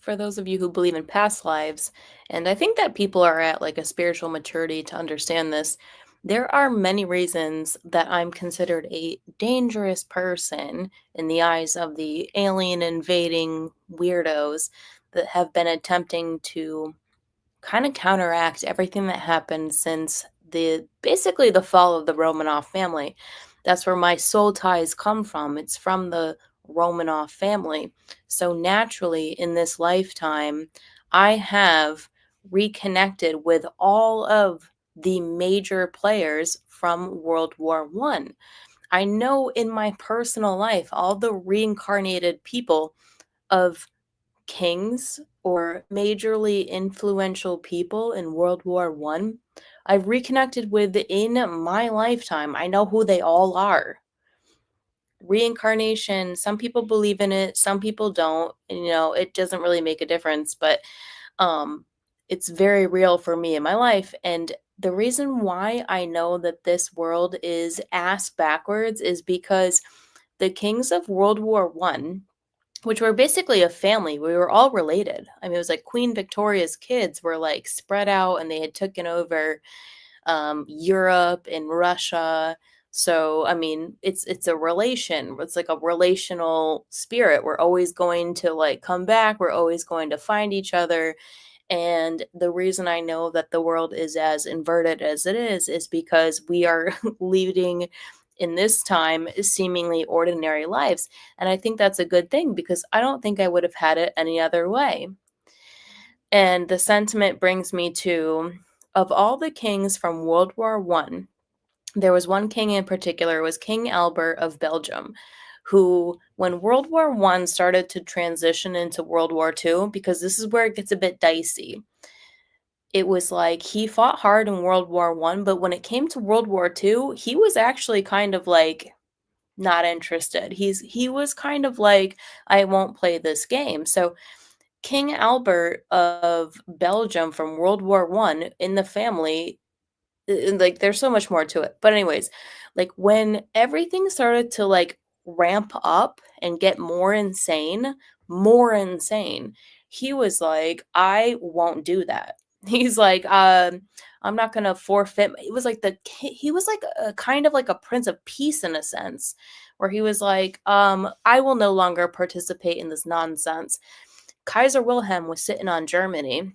for those of you who believe in past lives, and I think that people are at like a spiritual maturity to understand this, there are many reasons that I'm considered a dangerous person in the eyes of the alien invading weirdos that have been attempting to kind of counteract everything that happened since the basically the fall of the Romanov family. That's where my soul ties come from. It's from the Romanov family. So naturally, in this lifetime, I have reconnected with all of the major players from World War One. I know in my personal life all the reincarnated people of kings or majorly influential people in World War One, I've reconnected with in my lifetime. I know who they all are. Reincarnation, some people believe in it, some people don't. It doesn't really make a difference, but um it's very real for me in my life. And the reason why I know that this world is ass backwards is because the kings of World War One, which were basically a family. We were all related. I mean, it was like Queen Victoria's kids were like spread out and they had taken over Europe and Russia. So, I mean, it's a relation. It's like a relational spirit. We're always going to like come back. We're always going to find each other. And the reason I know that the world is as inverted as it is because we are leading in this time seemingly ordinary lives. And I think that's a good thing because I don't think I would have had it any other way. And the sentiment brings me to, of all the kings from World War One, there was one king in particular, was King Albert of Belgium, who, when World War One started to transition into World War Two, because this is where it gets a bit dicey, it was like he fought hard in World War One, but when it came to World War Two, he was actually kind of like not interested. He was kind of like, I won't play this game. So King Albert of Belgium from World War One in the family, like there's so much more to it. But anyways, like when everything started to like ramp up and get more insane, he was like, I won't do that. He's like, I'm not gonna forfeit. It was like he was like a kind of like a prince of peace in a sense, where he was like, I will no longer participate in this nonsense. Kaiser Wilhelm was sitting on Germany,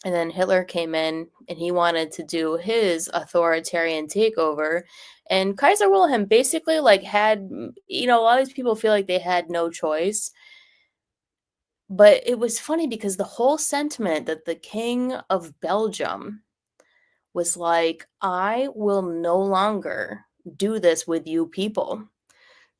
and then Hitler came in and he wanted to do his authoritarian takeover. And Kaiser Wilhelm basically like had, a lot of these people feel like they had no choice. But it was funny because the whole sentiment that the King of Belgium was like, I will no longer do this with you people.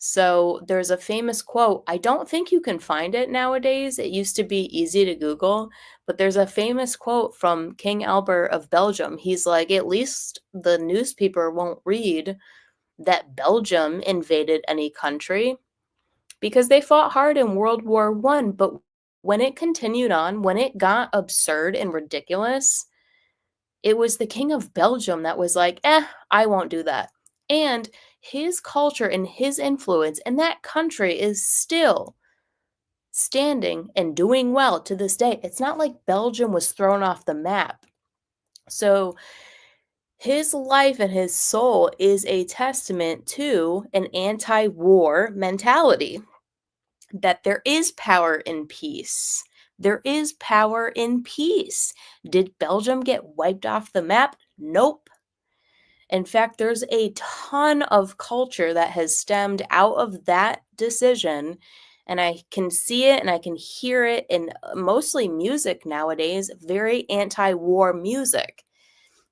So there's a famous quote. I don't think you can find it nowadays. It used to be easy to Google, but there's a famous quote from King Albert of Belgium. He's like, at least the newspaper won't read that Belgium invaded any country because they fought hard in World War One. But when it continued on, when it got absurd and ridiculous, it was the King of Belgium that was like, I won't do that. And his culture and his influence in that country is still standing and doing well to this day. It's not like Belgium was thrown off the map. So his life and his soul is a testament to an anti war mentality, that there is power in peace. There is power in peace. Did Belgium get wiped off the map? Nope. In fact, there's a ton of culture that has stemmed out of that decision, and I can see it and I can hear it in mostly music nowadays, very anti-war music.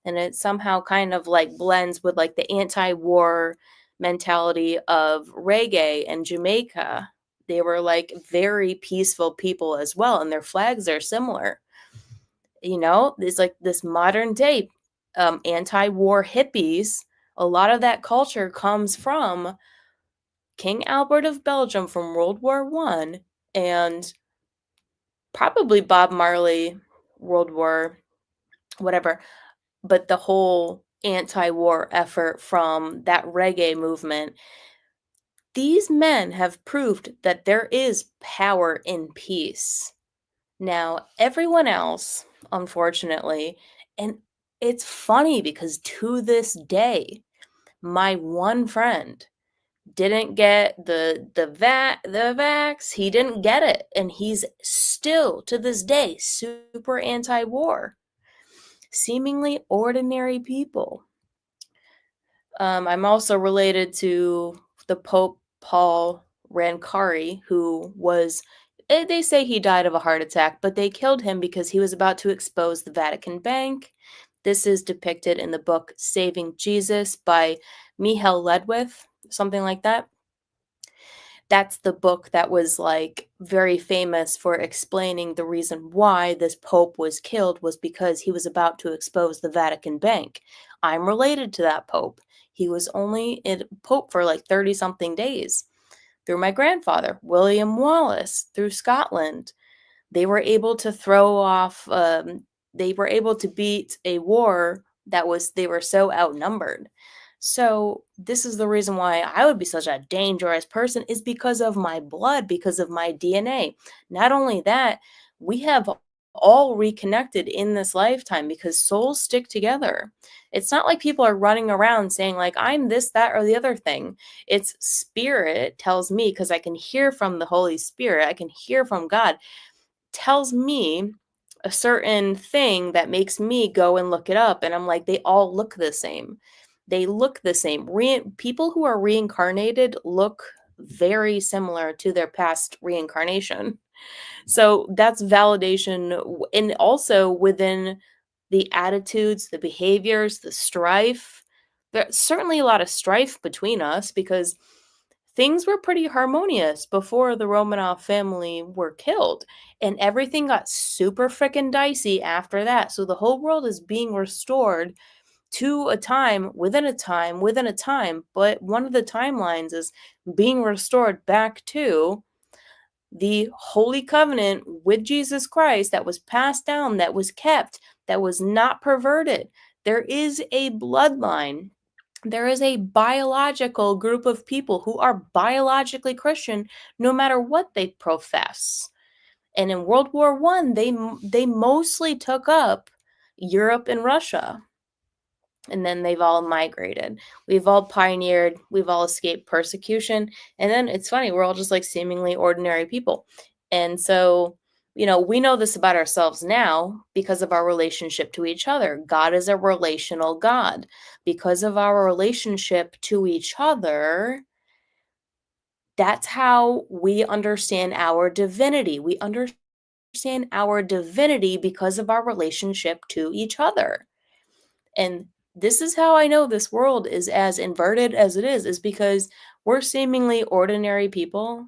And it somehow kind of like blends with like the anti-war mentality of reggae and Jamaica. They were like very peaceful people as well, and their flags are similar. It's like this modern day anti-war hippies. A lot of that culture comes from King Albert of Belgium from World War One, and probably Bob Marley, World War whatever, but the whole anti-war effort from that reggae movement. These men have proved that there is power in peace. Now, everyone else, unfortunately, and it's funny because to this day, my one friend didn't get the vax, he didn't get it, and he's still, to this day, super anti-war. Seemingly ordinary people. I'm also related to the Pope Paul Rancari, who was they say he died of a heart attack, but they killed him because he was about to expose the Vatican Bank. This is depicted in the book Saving Jesus by Mihail Ledwith, something like that. That's the book that was, like, very famous for explaining the reason why this pope was killed was because he was about to expose the Vatican Bank. I'm related to that pope. He was only in pope for, like, 30 something days. Through my grandfather, William Wallace, through Scotland. They were able to throw off, they were able to beat a war that was they were so outnumbered. So, this is the reason why I would be such a dangerous person is because of my blood, because of my DNA. Not only that, we have all reconnected in this lifetime because souls stick together. It's not like people are running around saying like I'm this, that, or the other thing. It's spirit tells me because I can hear from the Holy Spirit. I can hear from God tells me a certain thing that makes me go and look it up, and I'm like, they all look the same. They look the same. People who are reincarnated look very similar to their past reincarnation. So that's validation, and also within the attitudes, the behaviors, the strife. There's certainly a lot of strife between us because things were pretty harmonious before the Romanov family were killed, and everything got super frickin' dicey after that. So the whole world is being restored to a time within a time within a time, but one of the timelines is being restored back to the holy covenant with Jesus Christ that was passed down, that was kept, that was not perverted. There is a bloodline. There is a biological group of people who are biologically Christian no matter what they profess. And in World War One, they mostly took up Europe and Russia, and then they've all migrated. We've all pioneered, we've all escaped persecution, and then it's funny, we're all just like seemingly ordinary people. And so, we know this about ourselves now because of our relationship to each other. God is a relational God. Because of our relationship to each other, that's how we understand our divinity. We understand our divinity because of our relationship to each other. And this is how I know this world is as inverted as it is because we're seemingly ordinary people,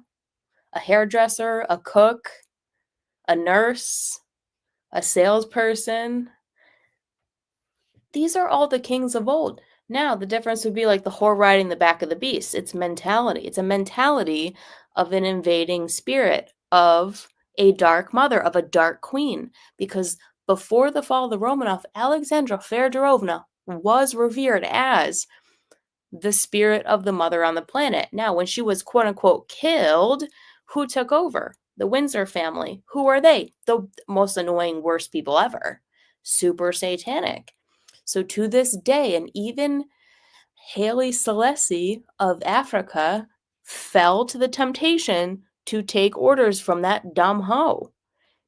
a hairdresser, a cook, a nurse, a salesperson. These are all the kings of old. Now, the difference would be like the whore riding the back of the beast. It's mentality. It's a mentality of an invading spirit, of a dark mother, of a dark queen. Because before the fall of the Romanov, Alexandra Feodorovna was revered as the spirit of the mother on the planet. Now, when she was quote unquote killed, who took over? The Windsor family. Who are they? The most annoying, worst people ever. Super satanic. So to this day, and even Haile Selassie of Africa fell to the temptation to take orders from that dumb hoe.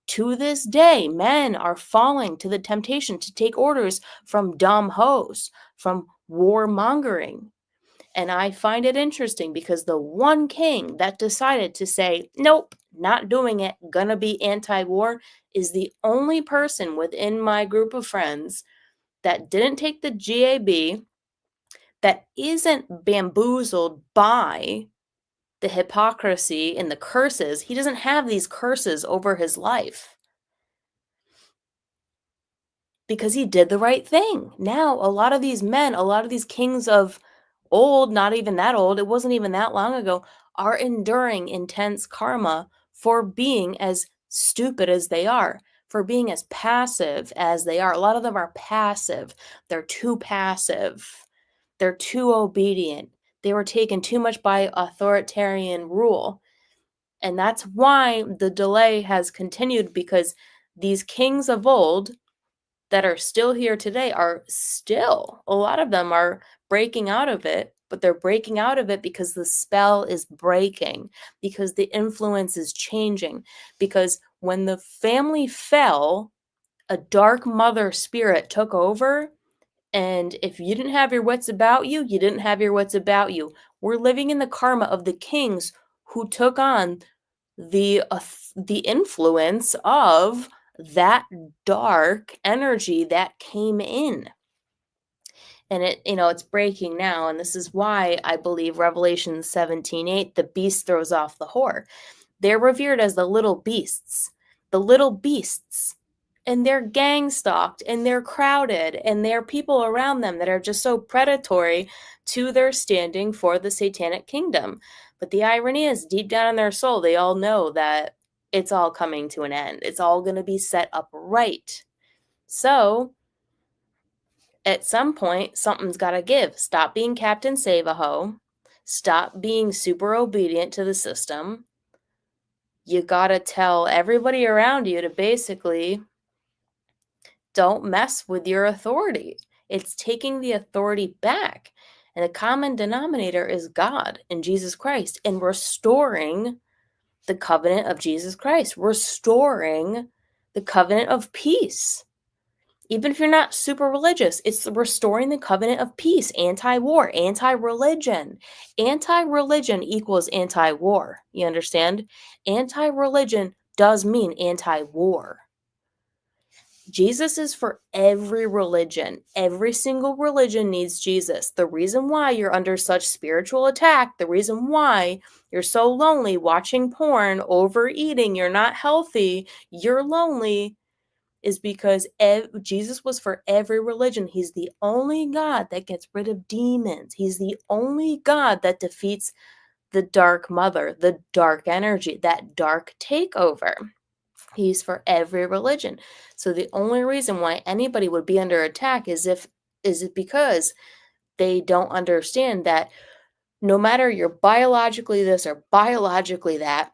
To this day, men are falling to the temptation to take orders from dumb hoes, from warmongering. And I find it interesting because the one king that decided to say, nope, not doing it, gonna be anti war, is the only person within my group of friends that didn't take the GAB, that isn't bamboozled by the hypocrisy and the curses. He doesn't have these curses over his life because he did the right thing. Now, a lot of these men, a lot of these kings of old, not even that old, it wasn't even that long ago, are enduring intense karma for being as stupid as they are, for being as passive as they are. A lot of them are passive. They're too passive. They're too obedient. They were taken too much by authoritarian rule. And that's why the delay has continued, because these kings of old that are still here today are still, a lot of them are breaking out of it, but they're breaking out of it because the spell is breaking, because the influence is changing. Because when the family fell, a dark mother spirit took over. And if you didn't have your wits about you, you didn't have your wits about you. We're living in the karma of the kings who took on the influence of that dark energy that came in. And it's breaking now, and this is why I believe Revelation 17:8, the beast throws off the whore. They're revered as the little beasts. The little beasts. And they're gang stalked, and they're crowded, and there are people around them that are just so predatory to their standing for the satanic kingdom. But the irony is, deep down in their soul, they all know that it's all coming to an end. It's all going to be set up right. So, at some point, something's got to give. Stop being Captain Save-A-Ho. Stop being super obedient to the system. You got to tell everybody around you to basically don't mess with your authority. It's taking the authority back. And the common denominator is God and Jesus Christ, and restoring the covenant of Jesus Christ, restoring the covenant of peace. Even if you're not super religious, it's restoring the covenant of peace, anti-war, anti-religion. Anti-religion equals anti-war. You understand? Anti-religion does mean anti-war. Jesus is for every religion. Every single religion needs Jesus. The reason why you're under such spiritual attack, the reason why you're so lonely, watching porn, overeating, you're not healthy, you're lonely, is because Jesus was for every religion. He's the only God that gets rid of demons. He's the only God that defeats the dark mother, the dark energy, that dark takeover. He's for every religion. So the only reason why anybody would be under attack is it because they don't understand that no matter you're biologically this or biologically that,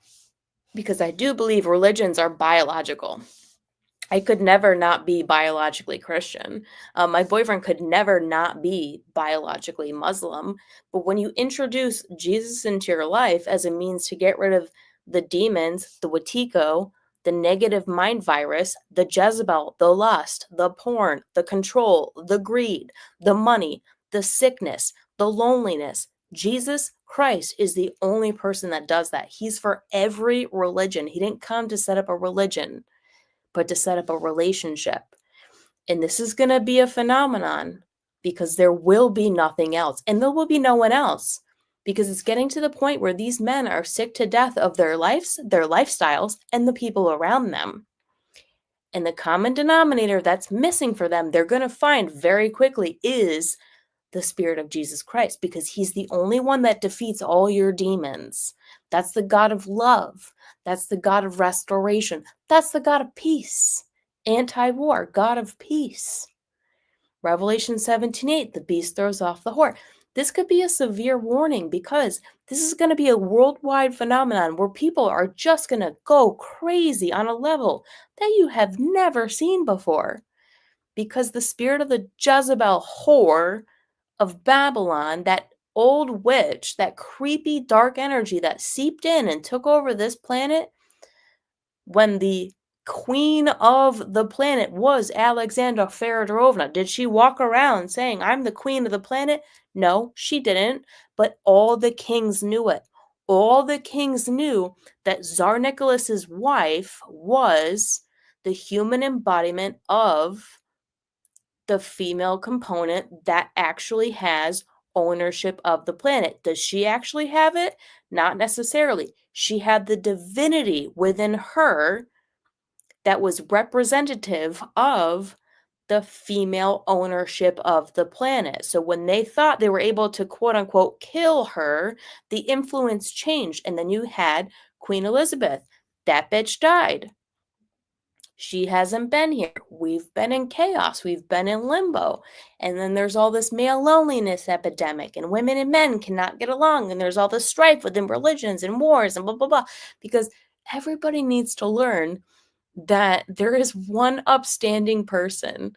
because I do believe religions are biological. I could never not be biologically Christian. My boyfriend could never not be biologically Muslim. But when you introduce Jesus into your life as a means to get rid of the demons, the Watiko, the negative mind virus, the Jezebel, the lust, the porn, the control, the greed, the money, the sickness, the loneliness, Jesus Christ is the only person that does that. He's for every religion. He didn't come to set up a religion, but to set up a relationship. And this is going to be a phenomenon because there will be nothing else. And there will be no one else, because it's getting to the point where these men are sick to death of their lives, their lifestyles, and the people around them. And the common denominator that's missing for them, they're going to find very quickly, is the Spirit of Jesus Christ, because he's the only one that defeats all your demons. That's the God of love. That's the God of restoration. That's the God of peace. Anti-war, God of peace. Revelation 17:8, the beast throws off the whore. This could be a severe warning, because this is going to be a worldwide phenomenon where people are just going to go crazy on a level that you have never seen before. Because the spirit of the Jezebel whore of Babylon, that old witch, that creepy dark energy that seeped in and took over this planet, when the queen of the planet was Alexandra Fedorovna. Did she walk around saying, I'm the queen of the planet? No, she didn't. But all the kings knew it. All the kings knew that Tsar Nicholas's wife was the human embodiment of the female component that actually has ownership of the planet. Does she actually have it? Not necessarily. She had the divinity within her that was representative of the female ownership of the planet. So when they thought they were able to, quote unquote, kill her, the influence changed. And then you had Queen Elizabeth. That bitch died. She hasn't been here. We've been in chaos. We've been in limbo. And then there's all this male loneliness epidemic, and women and men cannot get along. And there's all this strife within religions and wars and blah, blah, blah. Because everybody needs to learn that there is one upstanding person,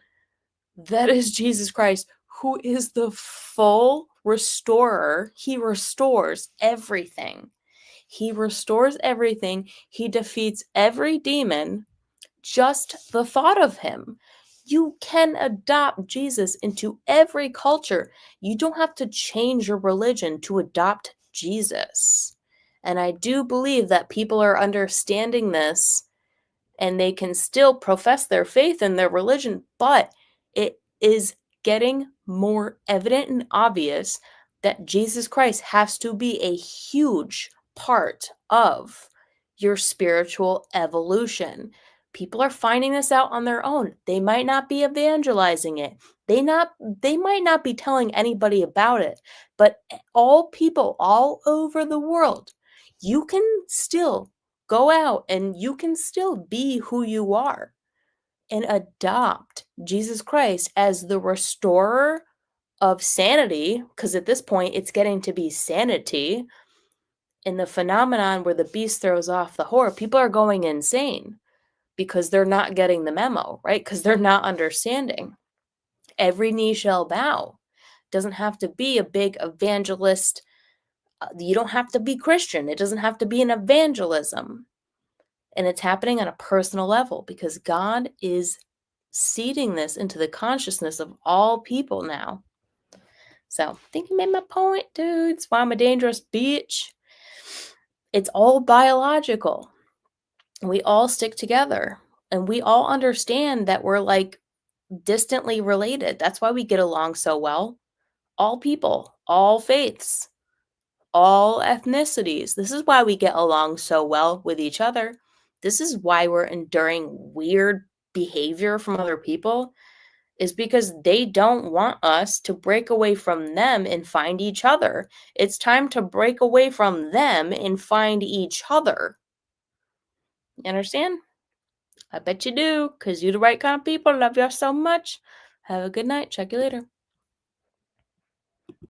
that is Jesus Christ, who is the full restorer. He restores everything. He restores everything. He defeats every demon. Just the thought of him. You can adopt Jesus into every culture. You don't have to change your religion to adopt Jesus. And I do believe that people are understanding this, and they can still profess their faith in their religion, but it is getting more evident and obvious that Jesus Christ has to be a huge part of your spiritual evolution. People are finding this out on their own. They might not be evangelizing it. They might not be telling anybody about it, but all people all over the world, you can still go out and you can still be who you are and adopt Jesus Christ as the restorer of sanity, because at this point it's getting to be sanity. In the phenomenon where the beast throws off the whore, people are going insane because they're not getting the memo, right? Because they're not understanding. Every knee shall bow. Doesn't have to be a big evangelist. You don't have to be Christian. It doesn't have to be an evangelism. And it's happening on a personal level because God is seeding this into the consciousness of all people now. So, I think you made my point, dudes. Why I'm a dangerous bitch. It's all biological. We all stick together and we all understand that we're like distantly related. That's why we get along so well. All people, all faiths, all ethnicities. This is why we get along so well with each other. This is why we're enduring weird behavior from other people, is because they don't want us to break away from them and find each other. It's time to break away from them and find each other. You understand? I bet you do, because you're the right kind of people. Love y'all so much. Have a good night. Check you later.